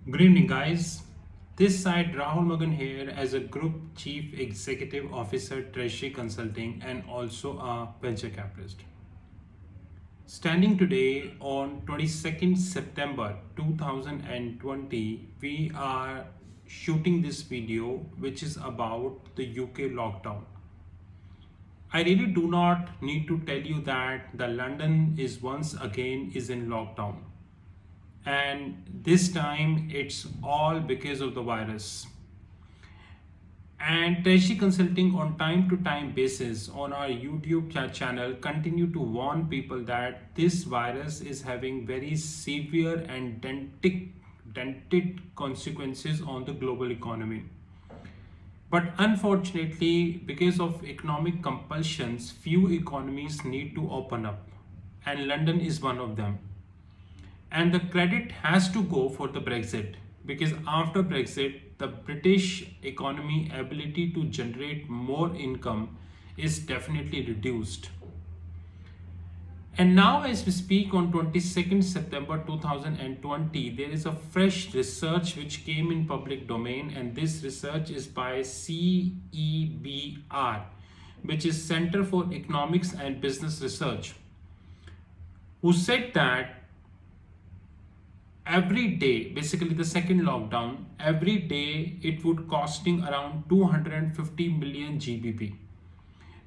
Good evening, guys. This side Rahul Magan here as a Group Chief Executive Officer, Treasury Consulting, and also a venture capitalist. Standing today on 22nd September 2020, we are shooting this video which is about the UK lockdown. I really do not need to tell you that the London is once again is in lockdown, and this time it's all because of the virus. And Treasury Consulting on time to time basis on our YouTube channel continue to warn people that this virus is having very severe and dented consequences on the global economy. But unfortunately, because of economic compulsions, few economies need to open up, and London is one of them. And the credit has to go for the Brexit, because after Brexit, the British economy ability to generate more income is definitely reduced. And now, as we speak on 22nd September 2020, there is a fresh research which came in public domain, and this research is by CEBR, which is Center for Economics and Business Research, who said that every day, basically the second lockdown, every day it would costing around 250 million GBP,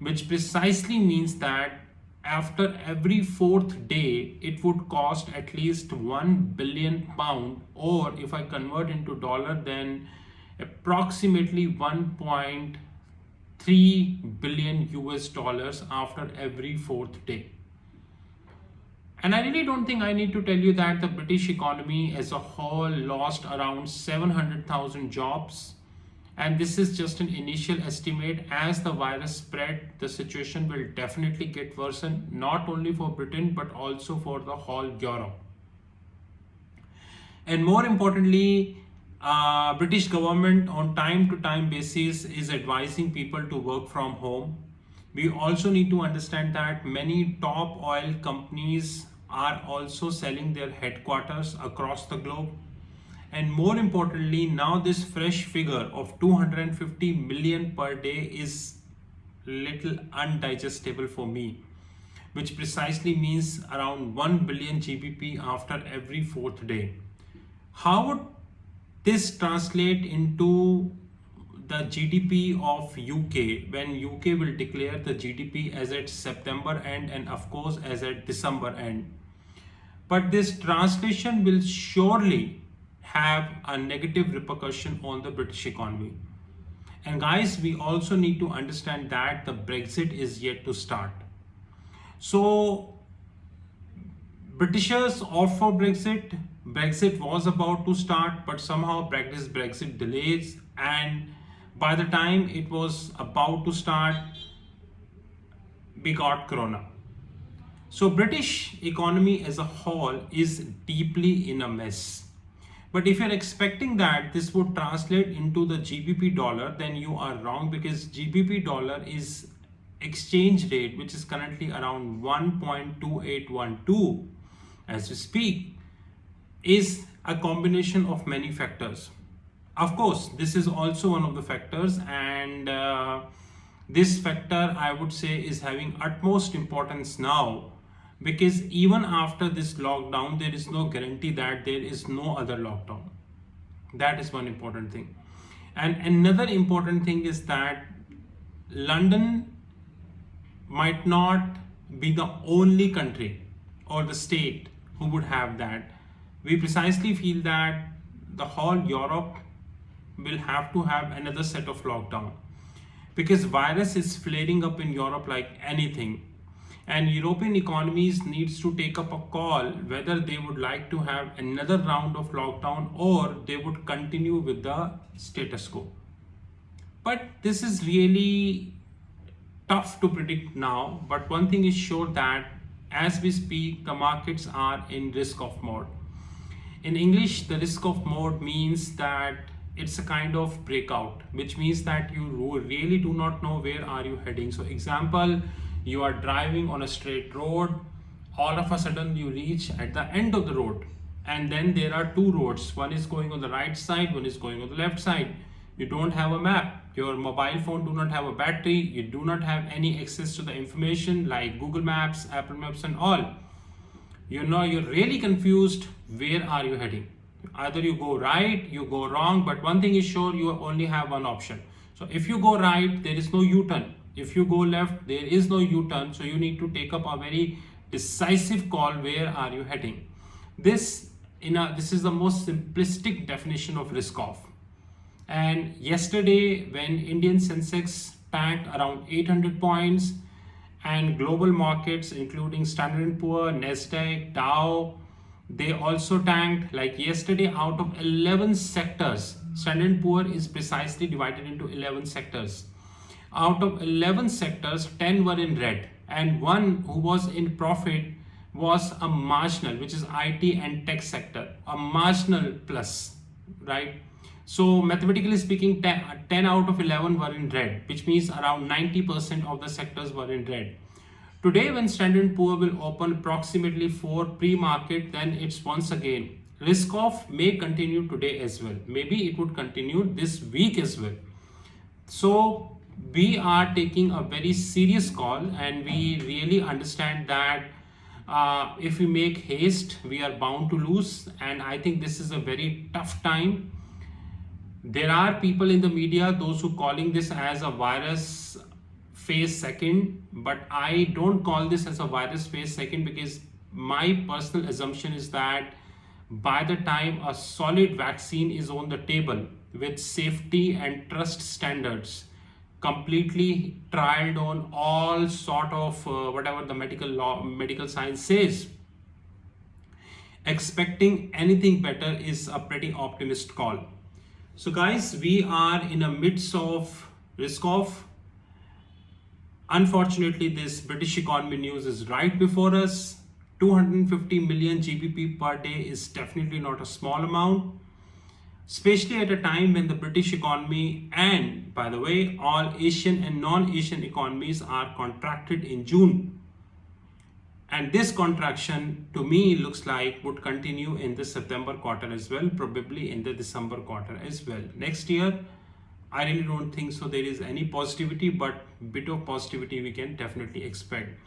which precisely means that after every fourth day it would cost at least 1 billion pound, or if I convert into dollar, then approximately 1.3 billion US dollars after every fourth day. And I really don't think I need to tell you that the British economy as a whole lost around 700,000 jobs. And this is just an initial estimate. As the virus spread, the situation will definitely get worsened, not only for Britain, but also for the whole Europe. And more importantly, British government on time to time basis is advising people to work from home. We also need to understand that many top oil companies are also selling their headquarters across the globe. And more importantly, now this fresh figure of 250 million per day is little undigestible for me, which precisely means around 1 billion GBP after every fourth day. How would this translate into the GDP of UK when UK will declare the GDP as at September end and of course as at December end? But this translation will surely have a negative repercussion on the British economy. And guys, we also need to understand that the Brexit is yet to start. So Britishers opt for Brexit. Brexit was about to start, but somehow Brexit delays, and by the time it was about to start, we got Corona. So British economy as a whole is deeply in a mess. But if you're expecting that this would translate into the GBP dollar, then you are wrong, because GBP dollar is exchange rate which is currently around 1.2812 as we speak, is a combination of many factors. Of course, this is also one of the factors, and this factor I would say is having utmost importance now, because even after this lockdown, there is no guarantee that there is no other lockdown. That is one important thing. And another important thing is that London might not be the only country or the state who would have that. We precisely feel that the whole Europe will have to have another set of lockdown, because virus is flaring up in Europe like anything, and European economies needs to take up a call whether they would like to have another round of lockdown or they would continue with the status quo. But this is really tough to predict now, but one thing is sure that as we speak, the markets are in risk off mode. In English, the risk off mode means that it's a kind of breakout, which means that you really do not know where are you heading. So example, you are driving on a straight road, all of a sudden you reach at the end of the road, and then there are two roads. One is going on the right side, one is going on the left side. You don't have a map. Your mobile phone do not have a battery. You do not have any access to the information like Google Maps, Apple Maps and all. You know, you're really confused. Where are you heading? Either you go right, you go wrong, but one thing is sure, you only have one option. So if you go right, there is no U-turn. If you go left, there is no U-turn. So you need to take up a very decisive call. Where are you heading? This is the most simplistic definition of risk off. And yesterday, when Indian Sensex tanked around 800 points, and global markets including Standard & Poor, Nasdaq, Dow, they also tanked. Like yesterday, out of 11 sectors, Standard & Poor is precisely divided into 11 sectors. Out of 11 sectors, 10 were in red, and one who was in profit was a marginal, which is IT and tech sector, a marginal plus, right? So mathematically speaking, 10 out of 11 were in red, which means around 90% of the sectors were in red. Today, when Standard & Poor will open approximately 4 pre-market, then it's once again risk off may continue today as well. Maybe it would continue this week as well. So we are taking a very serious call, and we really understand that if we make haste, we are bound to lose. And I think this is a very tough time. There are people in the media, those who calling this as a virus phase second, but I don't call this as a virus phase second, because my personal assumption is that by the time a solid vaccine is on the table with safety and trust standards, completely trialed on all sort of whatever the medical science says, expecting anything better is a pretty optimist call. So guys, we are in a midst of risk off. Unfortunately, this British economy news is right before us. 250 million GBP per day is definitely not a small amount, especially at a time when the British economy, and by the way, all Asian and non-Asian economies are contracted in June. And this contraction to me looks like would continue in the September quarter as well, probably in the December quarter as well. Next year, I really don't think so there is any positivity, but bit of positivity we can definitely expect.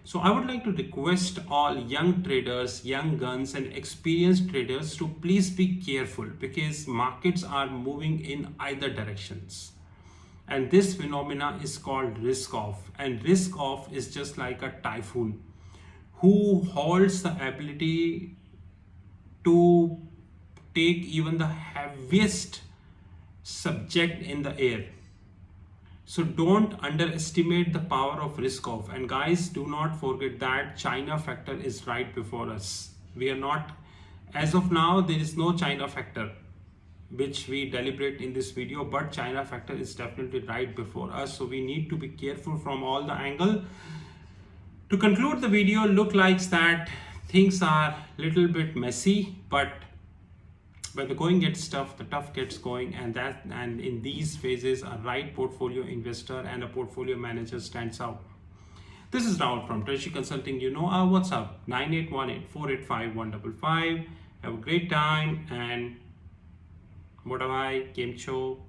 So I would like to request all young traders, young guns and experienced traders to please be careful, because markets are moving in either directions. And this phenomena is called risk off, and risk off is just like a typhoon who holds the ability to take even the heaviest subject in the air. So don't underestimate the power of risk off. And guys, do not forget that China factor is right before us. We are not, as of now, there is no China factor which we deliberate in this video, but China factor is definitely right before us. So we need to be careful from all the angle. To conclude the video, look like that things are little bit messy, but when the going gets tough, the tough gets going, and in these phases, a right portfolio investor and a portfolio manager stands out. This is Rahul from Treasury Consulting. You know our WhatsApp 9818-485-155. Have a great time, and Modavai, Kemcho.